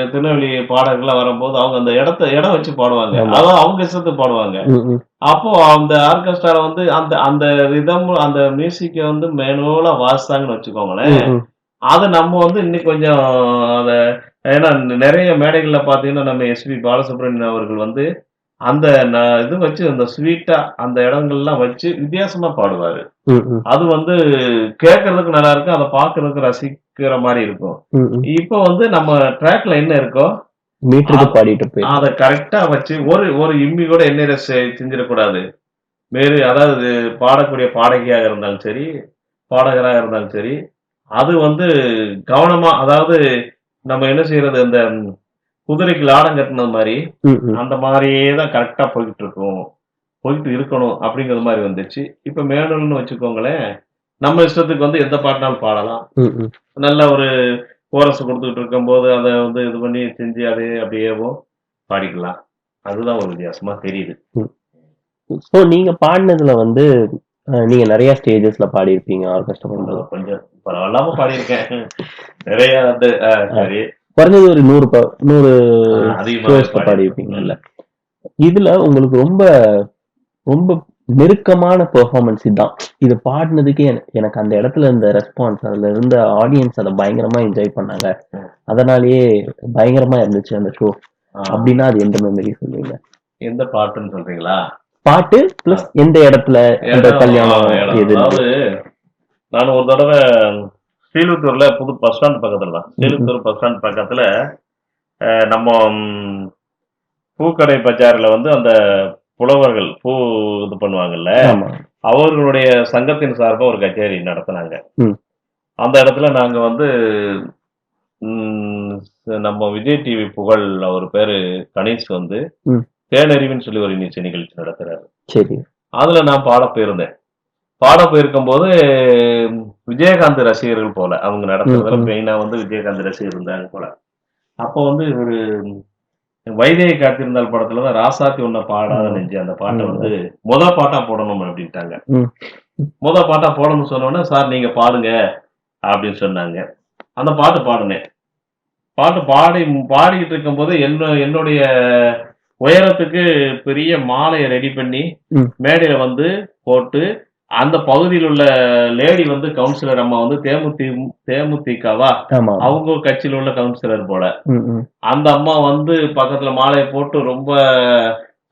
திருநெல்வேலி பாடல்கள்லாம் வரும்போது அவங்க அந்த இடம் வச்சு பாடுவாங்க. ஆமா. அதான் அவங்க இஷ்டத்துக்கு பாடுவாங்க. ம், ம், அப்போ அந்த ஆர்கெஸ்ட்ரால வந்து அந்த அந்த ரிதம் அந்த மியூசிக்க வந்து மேனுவலா வாசிச்சாங்கன்னு ம், வச்சுக்கோங்களேன். ம். அத நம்ம வந்து இன்னும் கொஞ்சம் அத ஏன்னா நிறைய மேடைகள்ல பார்த்தீங்கன்னா, நம்ம எஸ்பி பாலசுப்ரமணியன் அவர்கள் வந்து அந்த இது வச்சு அந்த ஸ்வீட்டா அந்த இடங்கள்லாம் வச்சு வித்தியாசமா பாடுவாரு. ம், ம், அது வந்து கேட்கறதுக்கு நல்லா இருக்கும். அத பார்க்கறதுக்கு ரசிக்கிற மாரி இருக்கும். ம், ம். இப்போ வந்து நம்ம ட்ராக்ல என்ன இருக்கோ, மீட்டருக்கு அத பாடிட்டு அத போயிருவாங்க. கரெக்ட்டா வச்சு ஒரு ஒரு இம்மி கூட எண்ணெயில சிந்திரக்கூடாது. வேறு அதாவது பாடக்கூடிய பாடகியாக இருந்தாலும் சரி, பாடகராக இருந்தாலும் சரி, அது வந்து கவனமா அதாவது நம்ம என்ன செய்றது அந்த குதிரைக்கு லாடம் கட்டுனது மாரி, ம், ம், அந்த மாரியே தான் கரெக்ட்டா போய்க்கிட்டு இருக்கும். போயிட்டு இருக்கணும் அப்படிங்கிற மாரி வந்துச்சு. இப்ப மேனுவல்னு வச்சுக்கோங்களேன், நம்ம இஷ்டத்துக்கு வந்து எந்த பாட்டுனாலும் பாடலாம். ம், ம், நல்ல ஒரு கோரஸ் குடுத்துட்டு இருக்கும்போது, அத வந்து இது பண்ணி செஞ்சு அதே அப்படியேவும் பாடிக்கலாம். அதுதான் ஒரு வித்தியாசமா தெரியுது. ம். ஸோ நீங்க பாடுனதுல வந்து நீங்க நெறைய ஸ்டேஜஸ்ல பாடியிருப்பீங்க ஆர்கெஸ்ட்ரா பண்ணும்போது. கொஞ்சம் பரவாயில்லாம பாடியிருக்கேன். நெறைய வந்து அ சரி. குறைஞ்சது ஒரு 100 அதிகமாவே ஷோஸ்ல பாடியிருப்பேன். பாடியிருப்பீங்கல்ல. இதுல உங்களுக்கு ரொம்ப ரொம்ப நெருக்கமான பெர்ஃபார்மன்ஸ் இதான். இது பாடுனதுக்கே எனக்கு அந்த இடத்துல இருந்த ரெஸ்பான்ஸ், அதுல இருந்த ஆடியன்ஸ் அத பயங்கரமா என்ஜாய் பண்ணாங்க. ம். அதனாலேயே பயங்கரமா இருந்துச்சு அந்த ஷோ. ஆ அப்டின்னா அது எந்த மெமரி சொல்லுவீங்க? எந்த பாட்டுன்னு சொல்றீங்களா? பாட்டு ஆ பிளஸ் எந்த இடத்துல அந்த இடம் கல்யாணம் இடம். எதுன்னு? அதாவது நான் ஒரு தடவ ஸ்ரீவில்லிபுத்தூர்ல புது பஸ் ஸ்டாண்ட் பக்கத்துல தான். ம், ம். ஸ்ரீவில்லிபுத்தூர் பஸ் ஸ்டாண்ட் பக்கத்துல நம்ம பூக்கடை பஜார்ல வந்து அந்த புலவர்கள் பூ இது பண்ணுவாங்கல்ல, ஆமா. அவர்களுடைய சங்கத்தின் சார்பா ஒரு கச்சேரி நடத்துனாங்க. ம், அந்த இடத்துல நாங்க வந்து ம் நம்ம விஜய் டிவி புகழ் அவரு பேரு கணேஷ் வந்து ம். தேனறிவுன்னு சொல்லி ஒரு இசை நிகழ்ச்சி நடத்துறாரு. சரி. அதுல நான் பாட போயிருந்தேன். பாட போயிருக்கும்போது விஜயகாந்த் ரசிகர்கள் போல. அவங்க ம், நடத்துறதுல ம். மெயினா வந்து விஜயகாந்த் ரசிகர் இருந்தாங்க போல. அப்போ வந்து ஒரு வைதேகி காத்திருந்தால் படத்துல தான் ராசாத்தி உன்ன பாடாத ஆமா. நெஞ்சு அந்த பாட்ட ம், வந்து மொத பாட்டா போடணும் அப்படின்ட்டாங்க. ம், மொத பாட்டா போடணும்னு சொன்னோனே, "சார் நீங்க பாடுங்க" அப்படின்னு சொன்னாங்க. அந்த பாட்டு பாடுனேன். பாட்டு பாடிக்கிட்டு இருக்கும்போது என்னுடைய உயரத்துக்கு பெரிய மாலைய ரெடி பண்ணி, ம். மேடையில வந்து போட்டு, அந்த பகுதியில் உள்ள லேடி வந்து கவுன்சிலர் அம்மா வந்து தேமுதிகவா? ஆமா, ஆமா. அவங்க கட்சியில உள்ள கவுன்சிலர் போல. ம், ம், அந்த அம்மா வந்து பக்கத்துல மாலைய போட்டு ரொம்ப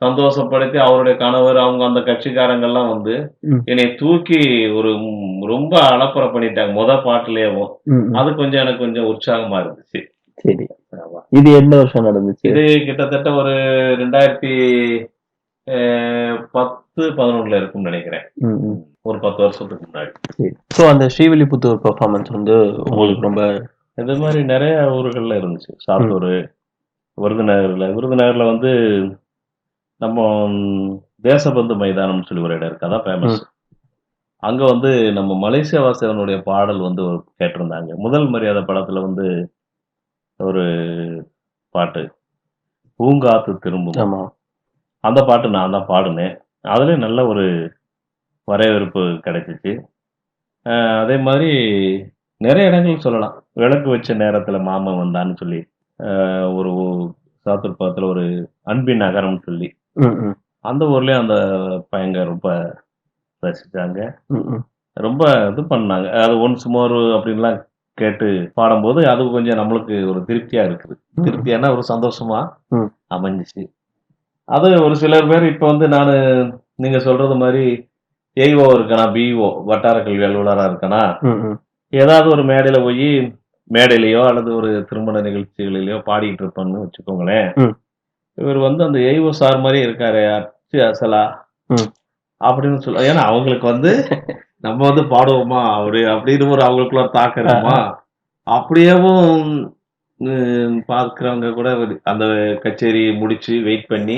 சந்தோஷப்படுத்தி, அவருடைய கணவர், அவங்க அந்த கட்சிக்காரங்கலாம் வந்து, ம், என்னைய தூக்கி ஒரு ரொம்ப அலப்பற பண்ணிட்டாங்க. பாட்டுலயேவும். ம், ம். அது கொஞ்சம் எனக்கு கொஞ்சம் உற்சாகமா இருந்துச்சு. சரி. ஆமா. இது எந்த வருஷம் நடந்துச்சு? இது கிட்டத்தட்ட ஒரு 2010, 11ல இருக்கும்னு நெனைக்கிறேன். ம், ம். ஒரு 10 வருஷத்துக்கு முன்னாடி. சரி. ஸோ அந்த ஸ்ரீவில்லிபுத்தூர் பெர்ஃபார்மன்ஸ் வந்து ம். உங்களுக்கு ரொம்ப இது மாரி நெறைய ஊர்கள்ல இருந்துச்சு. ம், சாத்தூரு, விருதுநகர்ல வந்து நம்ம தேசபந்து மைதானம்னு சொல்லி ஒரு இடம் இருக்கு. அதான் ஃபேமஸ். ம். அங்க வந்து நம்ம மலேசியா வாசகனுடைய பாடல் வந்து கேட்டிருந்தாங்க. முதல் மரியாதை படத்துல வந்து ஒரு பாட்டு, பூங்காத்து திரும்பும். ஆமா. அந்த பாட்டு நான் தான் பாடுனேன். அதுலயும் நல்ல ஒரு வரவேற்பு கிடைச்சுச்சு. அதே மாரி நெறைய இடங்கள் சொல்லலாம். விளக்கு வச்ச நேரத்துல மாமன் வந்தான்னு சொல்லி, ஒரு சாத்தூர் பக்கத்துல ஒரு அன்பின் நகரம்னு சொல்லி, ம், ம், அந்த ஊர்லயும் அந்த பையங்க ரொம்ப ரசிச்சாங்க. ம், ம், ரொம்ப இது பண்ணாங்க. அது ஒன்ஸ் மோர் அப்படின்லாம் கேட்டு பாடும்போது, அது கொஞ்சம் நம்மளுக்கு ஒரு திருப்தியா இருக்குது. ம், திருப்தியானா ஒரு சந்தோஷமா ம், அமைஞ்சுச்சு. அது ஒரு சிலர் பேர் இப்ப வந்து நீங்க சொல்றது மாரி ஏஇஓ இருக்கனா, பிஇஓ வட்டார கல்வி அலுவலரா இருக்கனா, ம், ம், ஏதாவது ஒரு மேடையில போயி மேடையிலயோ அல்லது ஒரு திருமண நிகழ்ச்சிகளிலயோ பாடிட்டு இருப்போம்னு வச்சுக்கோங்களேன். ம், இவர் வந்து அந்த ஏஇஓ சார் மாரியே இருக்காரே, அச்சு அசலா ம். அப்படின்னு ஏன்னா அவங்களுக்கு வந்து நம்ம வந்து பாடுவோமா, அப்படின்னு ஒரு அவங்களுக்குள்ள ஒரு தாக்கம் அ, இருக்குமா, அ. அப்படியேவும் பார்க்கிறவங்க கூட அந்த கச்சேரி முடிச்சு வெயிட் பண்ணி,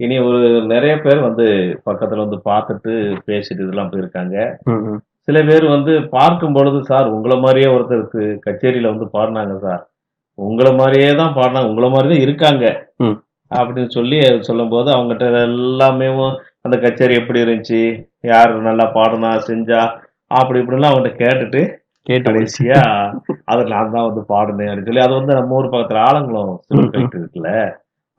இனி ஒரு நெறைய பேர் வந்து பக்கத்துல வந்து பார்த்துட்டு, பேசிட்டு இதெல்லாம் போயிருக்காங்க. ம், ம், சில பேர் வந்து பார்க்கும் பொழுது, "சார் உங்கள மாரியே ஒருத்தருக்கு கச்சேரியில வந்து பாடுனாங்க சார். உங்கள மாரியே தான் பாடுனாங்க. உங்கள மாரி தான் இருக்காங்க." ம். அப்படின்னு சொல்லி சொல்லும்போது, அவங்கட்ட எல்லாமேவும் அந்த கச்சேரி எப்படி இருந்துச்சு? யார் நல்லா பாடுனா, செஞ்சா? அப்படி இப்படிலாம் அவங்கட்ட கேட்டுட்டு, கேட்டு கடைசியா முடிச்சுட்டு. "அத நான் தான் வந்து பாடுனேன்" அப்படின்னு சொல்லி, அது வந்து நம்ம ஊர் பக்கத்துல ஆலங்குளம் ம், சிவன் ம், ஃபைட் இருக்குல்ல,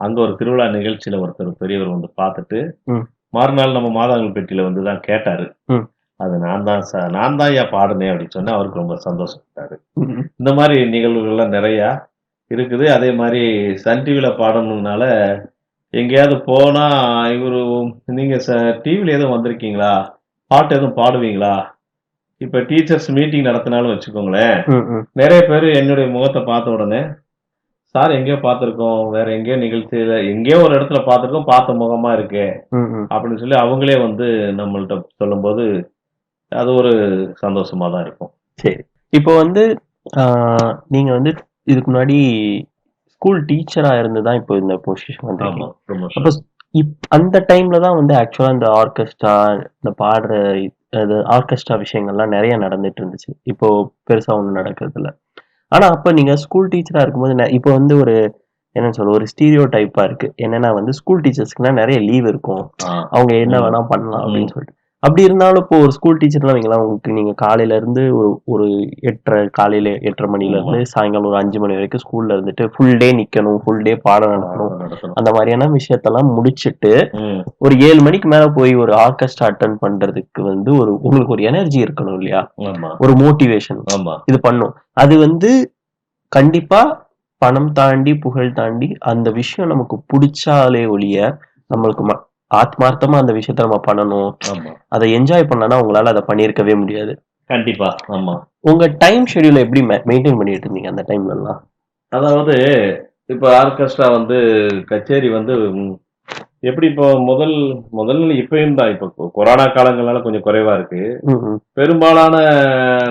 அங்க ஒரு திருவிழா நிகழ்ச்சியில ஒருத்தர் பெரியவர் வந்து பார்த்துட்டு, ம், மறுநாள் நம்ம மாதாங்கல்பேட்டையில வந்து தான் கேட்டாரு. ம், "அது நான் தான்யா பாடுனேன்" அப்படின்னு சொன்னேன். அவருக்கு ரொம்ப சந்தோஷப்பட்டாரு. ம், இந்த மாரி நிகழ்வுகள்லாம் நெறையா. இருக்குது. அதே மாரி சன் டிவில பாடணும்னால, எங்கேயாவது போனா இவரு நீங்க டிவில எதுவும் வந்திருக்கீங்களா? பாட்டு எதுவும் பாடுவீங்களா? இப்ப டீச்சர்ஸ் மீட்டிங் நடத்தினாலும் வச்சுக்கோங்களேன், ம், ம். நெறைய பேரு என்னுடைய முகத்த பார்த்த உடனே, "சார் எங்கேயோ பார்த்துருக்கோம். வேற எங்கேயோ நிகழ்ச்சியில எங்கேயோ ஒரு இடத்துல பார்த்துருக்கோம். பார்த்த முகமா இருக்கே!" ம், ம். அப்படின்னு சொல்லி அவங்களே வந்து நம்மள்ட்ட சொல்லும்போது, அது ஒரு சந்தோஷமா தான் இருக்கும். சரி. இப்போ வந்து ஆ நீங்க வந்து இதுக்கு முன்னாடி ஸ்கூல் டீச்சரா இருந்து தான் இப்போ இந்த பொசிஷன் ஆமா. வந்திருக்கீங்க. அப்ப ப்ரமோஷன். அந்த டைம்ல தான் வந்து ஆக்சுவலா இந்த ஆர்கெஸ்ட்ரா, இந்த பாடுற அது ஆர்கெஸ்ட்ரா விஷயங்கள்லாம் நெறைய நடந்துட்டு இருந்துச்சு. இப்போ பெருசா ஒண்ணும் நடக்கறதில்ல. ஆனா அப்ப நீங்க ஸ்கூல் டீச்சரா இருக்கும்போது இப்போ வந்து ஒரு என்ன சொல்ல ஒரு ஸ்டீரியோ டைப்பா இருக்கு. என்னன்னா வந்து ஸ்கூல் டீச்சர்ஸ்க்குலாம் நெறைய லீவ் இருக்கும். ஆ. அவங்க என்ன ம். வேணா பண்ணலாம் ம். அப்படின்னு சொல்லிட்டு. அப்படி இருந்தாலும் இப்போ ஒரு ஸ்கூல் டீச்சர்லாம் வைங்களேன், உங்களுக்கு நீங்க காலையில இருந்து ஒரு ஒரு 8:30 காலையில 8:30 ஆமா. மணிலேருந்து சாயங்காலம் ஒரு 5 மணி வரைக்கும் ஸ்கூல்ல இருந்துட்டு ஃபுல் டே நிக்கணும், ஃபுல் டே பாடம் நடத்தணும். பாடம் நடத்தணும். அந்த மாரியான விஷயத்தெல்லாம் முடிச்சுட்டு, ம். ஒரு 7 மணிக்கு மேல போய் ஒரு ஆர்கெஸ்ட்ரா அட்டெண்ட் பண்றதுக்கு வந்து உங்களுக்கு ஒரு எனர்ஜி இருக்கணும் இல்லையா? ஆமா, ஒரு மோட்டிவேஷன். ஆமா. இது பண்ணும். அது வந்து கண்டிப்பா பணம் தாண்டி, புகழ் தாண்டி அந்த விஷயம் நமக்கு புடிச்சாலே ஒழிய, நம்மளுக்கு ஆத்மார்த்தமா அந்த விஷயத்த நம்ம பண்ணணும். ஆமா. அத என்ஜாய் பண்ணலன்னா உங்களால அத பண்ணியிருக்கவே முடியாது. கண்டிப்பா. ஆமா. உங்க டைம் ஷெட்யூல எப்படி மெயின்டெயின் பண்ணிட்டு இருந்தீங்க அந்த டைம்லலாம்? அதாவது இப்ப ஆர்கெஸ்ட்ரா வந்து கச்சேரி வந்து எப்படி இப்போ முதல்ல இப்பயும் தான். இப்ப கொரோனா காலங்கள்னால கொஞ்சம் குறைவா இருக்கு. ம், ம். பெரும்பாலான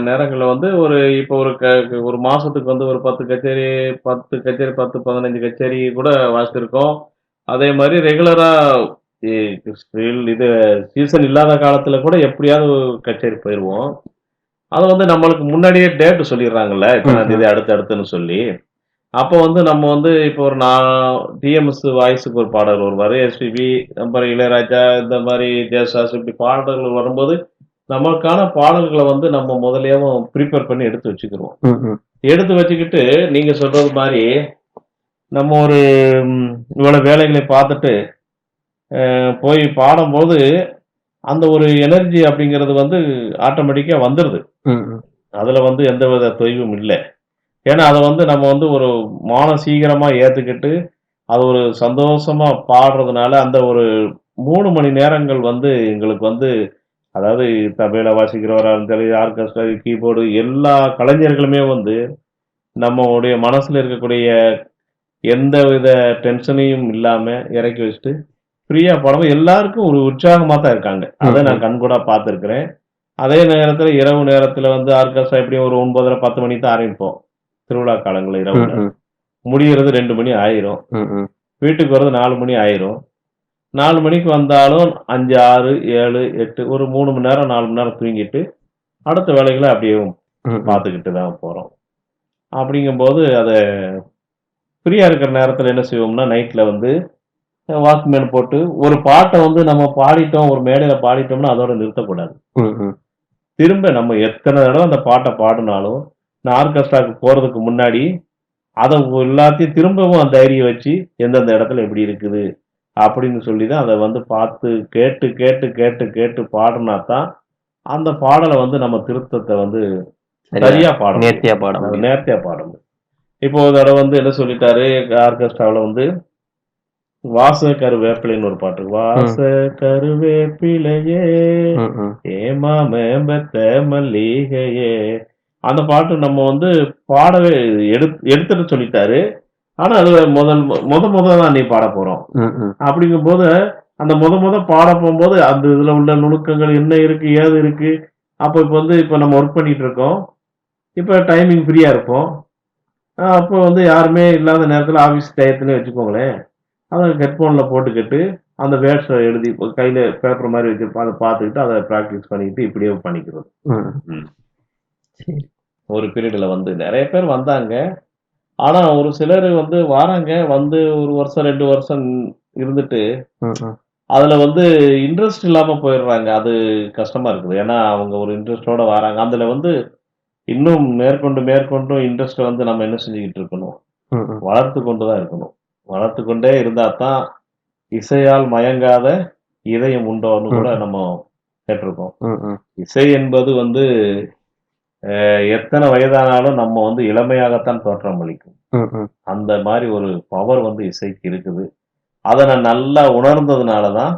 நேரங்கள்ல வந்து இப்போ ஒரு ஒரு மாசத்துக்கு வந்து ஒரு 10 கச்சேரி 10 கச்சேரி 10, 15 கச்சேரி கூட வாசிச்சிருக்கோம். அதே மாரி ரெகுலரா இ இது சீசன் இல்லாத காலத்துல கூட எப்படியாவது கச்சேரி போயிருவோம். அது வந்து நம்மளுக்கு முன்னாடியே டேட் சொல்லிடுறாங்கல்ல. ம், இத்தனாம் தேதி ம். அடுத்துன்னு சொல்லி. அப்போ வந்து நம்ம வந்து இப்போ ஒரு டிஎம்எஸ் வாய்ஸுக்கு ஒரு பாடகர் வருவாரு. எஸ்பிபி, அப்புறம் இளையராஜா இந்த மாரி ஜேசுதாஸ் இப்படி பாடல்கள் வரும்போது, நமக்கான பாடல்கள வந்து நம்ம முதல்லயேவும் ப்ரிப்பேர் பண்ணி எடுத்து வச்சுக்கிருவோம். ம், ம். எடுத்து வச்சுக்கிட்டு, நீங்க சொல்றது மாரி, நம்ம ஒரு இவ்வளவு வேலைகளை பார்த்துட்டு, போய் பாடும்போது, அந்த ஒரு எனர்ஜி அப்படிங்கிறது வந்து ஆட்டோமேட்டிக்கா வந்துருது. ம், ம். அதுல வந்து எந்தவித தொய்வும் இல்ல. ஏன்னா, அத வந்து நம்ம வந்து ஒரு மானசீகரமா ஏத்துக்கிட்டு, அது ஒரு சந்தோஷமா பாடுறதுனால, அந்த ஒரு 3 மணி நேரங்கள் வந்து எங்களுக்கு வந்து அதாவது தபேலா வாசிக்கிறவரா இருந்தாலும் சரி, ஆர்கெஸ்ட்ரா, கீபோர்டு எல்லா கலைஞர்களுமே வந்து நம்மளுடைய மனசுல இருக்கக்கூடிய எந்தவித டென்ஷனையும் இல்லாம இறக்கி வச்சுட்டு, ஃப்ரீயா பாடும்போது எல்லாருக்கும் ஒரு உற்சாகமா தான் இருக்காங்க. ம், அத நான் ம். கண்கூடா பார்த்துருக்கிறேன். அதே நேரத்தில இரவு நேரத்தில வந்து ஆர்கெஸ்ட்ரா எப்படியும் ஒரு 9:30, 10 மணிக்கு தான் ஆரம்பிப்போம். திருவிழா காலங்கள்ல ம், இரவுல. ம். முடியறது 2 மணி ஆயிரும். ம், ம். வீட்டுக்கு வரது 4 மணி ஆயிரும். 4 மணிக்கு வந்தாலும் 5, 6, 7, 8 ஒரு 3 மணி நேரம், 4 மணி நேரம் தூங்கிட்டு, அடுத்த வேலைகள அப்படியே ம், ம். பார்த்துக்கிட்டு தான் போறோம். அப்படிங்கும்போது அத ஃப்ரீயா இருக்கிற நேரத்தில என்ன செய்வோம்னா, நைட்ல வந்து வாக்மேன் போட்டு ஒரு பாட்ட வந்து நம்ம பாடிட்டோம், ஒரு மேடையில பாடிட்டோம்னா அதோட நிறுத்தக்கூடாது. ம், ம். திரும்ப நம்ம எத்தன தடவ அந்த பாட்ட பாடுனாலும், நான் ஆர்கெஸ்ட்ராக்கு போறதுக்கு முன்னாடி, அத எல்லாத்தையும் திரும்பவும் அந்த டைரிய வச்சு, எந்தெந்த இடத்துல எப்படி இருக்குது, அப்படின்னு சொல்லி தான் அத வந்து பார்த்து, கேட்டு, கேட்டு, கேட்டு, கேட்டு பாடுனா தான், அந்த பாடல வந்து நம்ம திருத்தத்த வந்து சரியா சரியா பாட முடியும். நேர்த்தியா பாட அது முடியும். நேர்த்தியா பாட முடியும். இப்போ ஒரு தடவ வந்து என்ன சொல்லிட்டாரு, ஆர்கெஸ்ட்ராவுல வந்து வாச கருவேப்பிலைன்னு ஒரு பாட்டு. வாச ம். கருவேப்பிலையே ம், ம். ஏமாம பெத்த மல்லிகையே. அந்த பாட்டு நம்ம வந்து பாடவே எடுத்துட்டு சொல்லிட்டாரு. ஆனா அது முதல் தான் நீ பாடப் போறோம். ம், ம். அப்படிங்கும்போது, அந்த முத பாட போம்போது, அந்த இதுல உள்ள நுணுக்கங்கள் என்ன இருக்கு? ஏது இருக்கு? இப்ப வந்து இப்ப நம்ம ஒர்க் பண்ணிட்டு இருக்கோம். இப்ப டைமிங் ஃப்ரீயா இருப்போம். அப்போ வந்து யாருமே இல்லாத நேரத்துல ஆஃபீஸ் டயத்துன்னே வச்சுக்கோங்களேன். அத ஹெட்ஃபோன்ல போட்டுக்கிட்டு, அந்த வேர்ட்ஸ எழுதி கையில பேப்பர் மாரி வச்சிருப்போம். அத பார்த்துக்கிட்டு, அத பிராக்டிஸ் பண்ணிக்கிட்டு இப்படியே பண்ணிக்கிறது. ம். ம். சரி. ஒரு பீரியட்ல வந்து நெறைய பேர் வந்தாங்க. ஆனா ஒரு சிலர் வந்து வாராங்க. வந்து 1 வருஷம், 2 வருஷம் இருந்துட்டு, ம், ம். அதுல வந்து இன்ட்ரெஸ்ட் இல்லாம போயிடுறாங்க. அது கஷ்டமா இருக்குது. ஏன்னா, அவங்க ஒரு இன்ட்ரெஸ்ட்டோட வராங்க. அதுல வந்து இன்னும் மேற்கொண்டும் இன்ட்ரெஸ்ட்ட வந்து நம்ம என்ன செஞ்சுகிட்டு இருக்கணும்? ம், ம். வளர்த்துக் கொண்டு தான் இருக்கணும். வளர்த்துக் கொண்டே இருந்தா தான், இசையால் மயங்காத இதயம் உண்டோன்னு கூட ம். நம்ம கேட்டிருக்கோம். ம், ம். இசை என்பது வந்து எத்தனை வயதானாலும் நம்ம வந்து இளமையாகத்தான் தோற்றம் அளிக்கும். ம், ம். அந்த மாரி ஒரு பவர் வந்து இசைக்கு இருக்குது. அத நான் நல்லா உணர்ந்ததுனால தான்,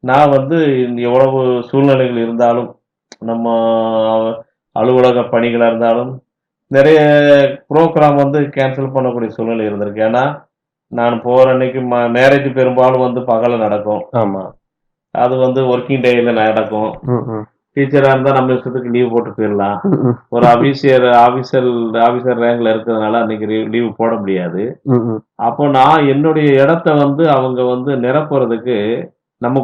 நான் வந்து எவ்வளவு சூழ்நிலைகள் இருந்தாலும், நம்ம அலுவலக பணிகளா இருந்தாலும், நெறைய புரோகிராம் வந்து கேன்சல் பண்ணக்கூடிய சூழ்நிலை இருந்திருக்கு. ஏன்னா, நான் போற அன்னைக்கு மேரேஜ் பெரும்பாலும் வந்து பகல்ல நடக்கும். ஆமா. அது வந்து ஒர்க்கிங் டேல நடக்கும். ம், ம். டீச்சரா இருந்தா நம்ம இஷ்டத்துக்கு லீவ் போட்டு போயிரலாம். ம், ம். ஒரு ஆபீசர் ரேங்க்ல இருக்கிறதுனால அன்னைக்கு லீவ் போட முடியாது. ம், ம். அப்போ நான் என்னுடைய இடத்த வந்து அவங்க வந்து நிரப்புறதுக்கு, நம்ம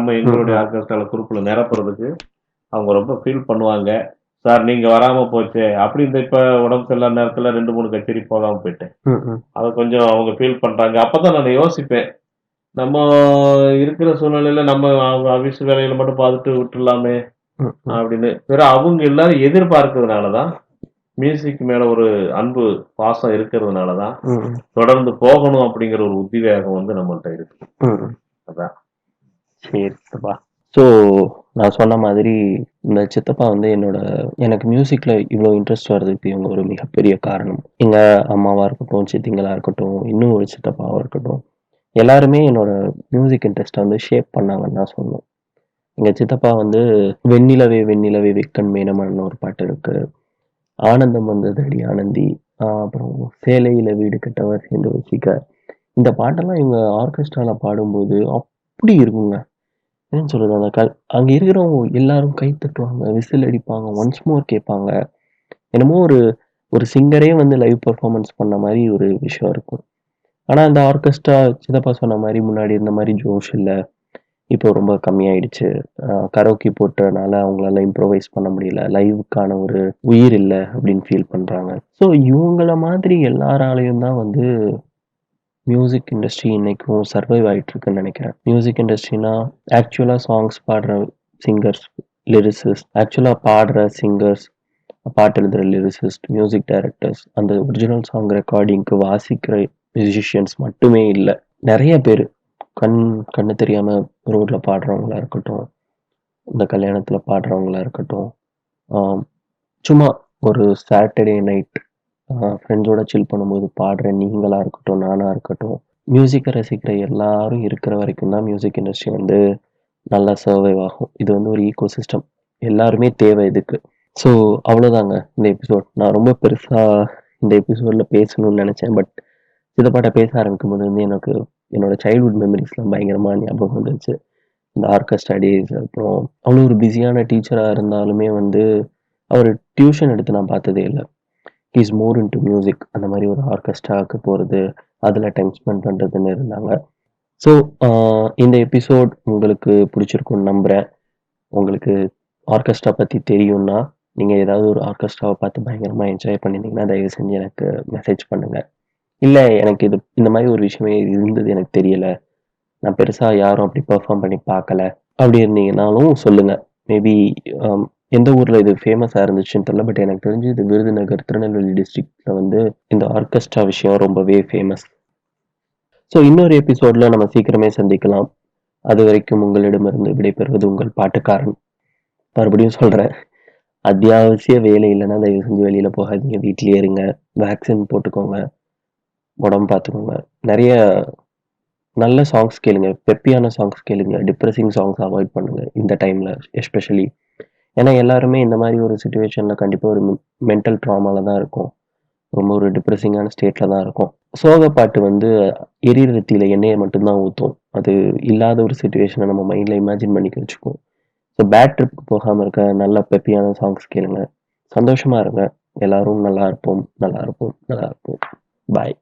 ம், எங்களுடைய ம். ஆர்கெஸ்ட்ரால குரூப்ல நிரப்புறதுக்கு அவங்க ரொம்ப ஃபீல் பண்ணுவாங்க. "சார் நீங்க வராம போச்சே!" அப்படி இந்த இப்ப உடம்பு சரியில்லாத நேரத்துல 2, 3 கச்சேரி போகாம போயிட்டேன். ம், ம். அத கொஞ்சம் அவங்க ஃபீல் பண்றாங்க. அப்பதான் நான் யோசிப்பேன். நம்ம இருக்கிற சூழ்நிலையில நம்ம அவங்க ஆபீஸ் வேலைகள மட்டும் பார்த்துட்டு விட்டுறலாமே ம், ம். அப்படின்னு. அவங்க எல்லாரும் எதிர்பார்க்கிறதுனால தான், மியூசிக் மேல ஒரு அன்பு, பாசம் இருக்கிறதுனால தான், ம், ம். தொடர்ந்து போகணும் அப்படிங்கிற ஒரு உத்வேகம் வந்து நம்மள்ட்ட இருக்கு. ம், ம். அதான். சரி சித்தப்பா. ஸோ நான் சொன்ன மாதிரி இந்த சித்தப்பா வந்து எனக்கு மியூசிக்ல இவ்வளோ இன்ட்ரெஸ்ட் வர்றதுக்கு இவங்க ஒரு மிகப்பெரிய காரணம். எங்க அம்மாவா இருக்கட்டும், சித்திங்களா இருக்கட்டும், இன்னும் ஒரு சித்தப்பாவா இருக்கட்டும், எல்லாருமே என்னோட மியூசிக் இன்ட்ரெஸ்ட்ட வந்து ஷேப் பண்ணாங்கன்னு தான் சொல்லணும். எங்க சித்தப்பா வந்து "வெண்ணிலவே வெண்ணிலவே வெக்கண் மேனமான்னு" ஒரு பாட்டு இருக்கு. "ஆனந்தம் வந்ததடி ஆனந்தி", அப்புறம் "சேலையில வீடு கட்டவர் சேர்ந்து வசிக்க". இந்த பாட்டெல்லாம் இவங்க ஆர்கெஸ்ட்ரால பாடும்போது அப்படி இருக்குங்க. என்னன்னு சொல்றது, அந்த அங்க இருக்கிறவங்க எல்லாரும் கை தட்டுவாங்க, விசில் அடிப்பாங்க, ஒன்ஸ் மோர் கேட்பாங்க. என்னமோ ஒரு ஒரு சிங்கரே வந்து லைவ் பெர்ஃபார்மன்ஸ் பண்ண மாரி ஒரு விஷயம் இருக்கும். ஆனா அந்த ஆர்கெஸ்ட்ரா சித்தப்பா சொன்ன மாரி முன்னாடி இருந்த மாரி ஜோஷ் இல்ல. இப்போ ரொம்ப கம்மியாயிடுச்சு. கரோக்கி போட்டனால அவங்களால இம்ப்ரோவைஸ் பண்ண முடியல. லைவுக்கான ஒரு உயிர் இல்ல அப்படின்னு ஃபீல் பண்றாங்க. ஸோ இவங்கள மாதிரி எல்லாராலயும் தான் வந்து மியூசிக் இண்டஸ்ட்ரி இன்னைக்கும் சர்வைவ் ஆயிட்டு இருக்குன்னு நினைக்கிறேன். மியூசிக் இண்டஸ்ட்ரினா ஆக்சுவலா சாங்ஸ் பாடுற சிங்கர்ஸ், லிரிசிஸ்ட், ஆக்சுவலா பாடுற சிங்கர்ஸ், பாட்டு எழுதுற லிரிசிஸ்ட், மியூசிக் டைரக்டர்ஸ், அந்த ஒரிஜினல் சாங் ரெக்கார்டிங்க்கு வாசிக்கிற மியூசிஷியன்ஸ் மட்டுமே இல்ல. நெறைய பேரு கண்ணு தெரியாம ரோட்ல பாடுறவங்களா இருக்கட்டும், இந்த கல்யாணத்துல பாடுறவங்களா இருக்கட்டும், ஆம், சும்மா ஒரு சாட்டர்டே நைட் ஃப்ரெண்ட்ஸோட சில் பண்ணும்போது பாடுற நீங்களா இருக்கட்டும், நானா இருக்கட்டும், மியூசிக்கை ரசிக்கிற எல்லாரும் இருக்கிற வரைக்கும் தான் மியூசிக் இண்டஸ்ட்ரி வந்து நல்லா சர்வைவ் ஆகும். இது வந்து ஒரு ஈகோ சிஸ்டம். எல்லாருமே தேவை இதுக்கு. ஸோ அவ்வளோதாங்க இந்த எபிசோட். நான் ரொம்ப பெருசா இந்த எபிசோட்ல பேசணும்னு நினைச்சேன். பட் சித்தப்பாட்ட பேச ஆரம்பிக்கும் போது வந்து எனக்கு என்னோட சைல்ட்ஹுட் மெமரிஸ்லாம் பயங்கரமா ஞாபகம் வந்துச்சு. இந்த ஆர்கெஸ்ட்ரா டேஸ், அப்புறம் அவ்வளோ ஒரு பிஸியான டீச்சரா இருந்தாலுமே வந்து அவர் டியூஷன் எடுத்து நான் பார்த்ததே இல்ல. He is more into music. அந்த மாதிரி ஒரு ஆர்கெஸ்ட்ராவுக்கு போகிறது, அதில் டைம் ஸ்பெண்ட் பண்ணுறதுன்னு இருந்தாங்க. ஸோ இந்த எபிசோட் உங்களுக்கு பிடிச்சிருக்குன்னு நம்புகிறேன். உங்களுக்கு ஆர்கெஸ்ட்ரா பற்றி தெரியும்னா, நீங்கள் ஏதாவது ஒரு ஆர்கெஸ்ட்ராவை பார்த்து பயங்கரமாக என்ஜாய் பண்ணியிருந்தீங்கன்னா தயவு செஞ்சு எனக்கு மெசேஜ் பண்ணுங்கள். இல்லை எனக்கு இந்த மாதிரி ஒரு விஷயமே இருந்தது எனக்கு தெரியல, நான் பெருசாக யாரும் அப்படி பெர்ஃபார்ம் பண்ணி பார்க்கல அப்படி இருந்தீங்கன்னாலும் சொல்லுங்கள். மேபி எந்த ஊரில் இது ஃபேமஸாக இருந்துச்சுன்னு தெரியல. பட் எனக்கு தெரிஞ்சு இது விருதுநகர், திருநெல்வேலி டிஸ்ட்ரிக்டில் வந்து இந்த ஆர்கெஸ்ட்ரா விஷயம் ரொம்பவே ஃபேமஸ். ஸோ இன்னொரு எபிசோடில் நம்ம சீக்கிரமே சந்திக்கலாம். அது வரைக்கும் உங்களிடமிருந்து விடைபெறுவது உங்கள் பாட்டுக்காரன். மறுபடியும் சொல்கிறேன், அத்தியாவசிய வேலை இல்லைன்னா தயவு செஞ்சு வெளியில் போகாதீங்க, வீட்லேயே இருங்க, வேக்சின் போட்டுக்கோங்க, உடம்பு பார்த்துக்கோங்க, நிறைய நல்ல சாங்ஸ் கேளுங்க, பெப்பியான சாங்ஸ் கேளுங்க, டிப்ரெசிங் சாங்ஸ் அவாய்ட் பண்ணுங்கள் இந்த டைமில் எஸ்பெஷலி. ஏன்னா எல்லாருமே இந்த மாதிரி ஒரு சுச்சுவேஷனில் கண்டிப்பாக ஒரு மென்டல் ட்ராமாவில் தான் இருக்கும், ரொம்ப ஒரு டிப்ரெசிங்கான ஸ்டேட்டில் தான் இருக்கும். சோக பாட்டு வந்து எரிரத்தியில் எண்ணெயை மட்டும்தான் ஊற்றும். அது இல்லாத ஒரு சுச்சுவேஷனை நம்ம மைண்டில் இமேஜின் பண்ணிக்க வச்சுக்குவோம். ஸோ பேட் ட்ரிப்புக்கு போகாமல் இருக்க நல்ல பெப்பியான சாங்ஸ் கேளுங்க, சந்தோஷமாக இருங்க. எல்லாரும் நல்லா இருப்போம், நல்லா இருப்போம், நல்லா இருப்போம். பாய்.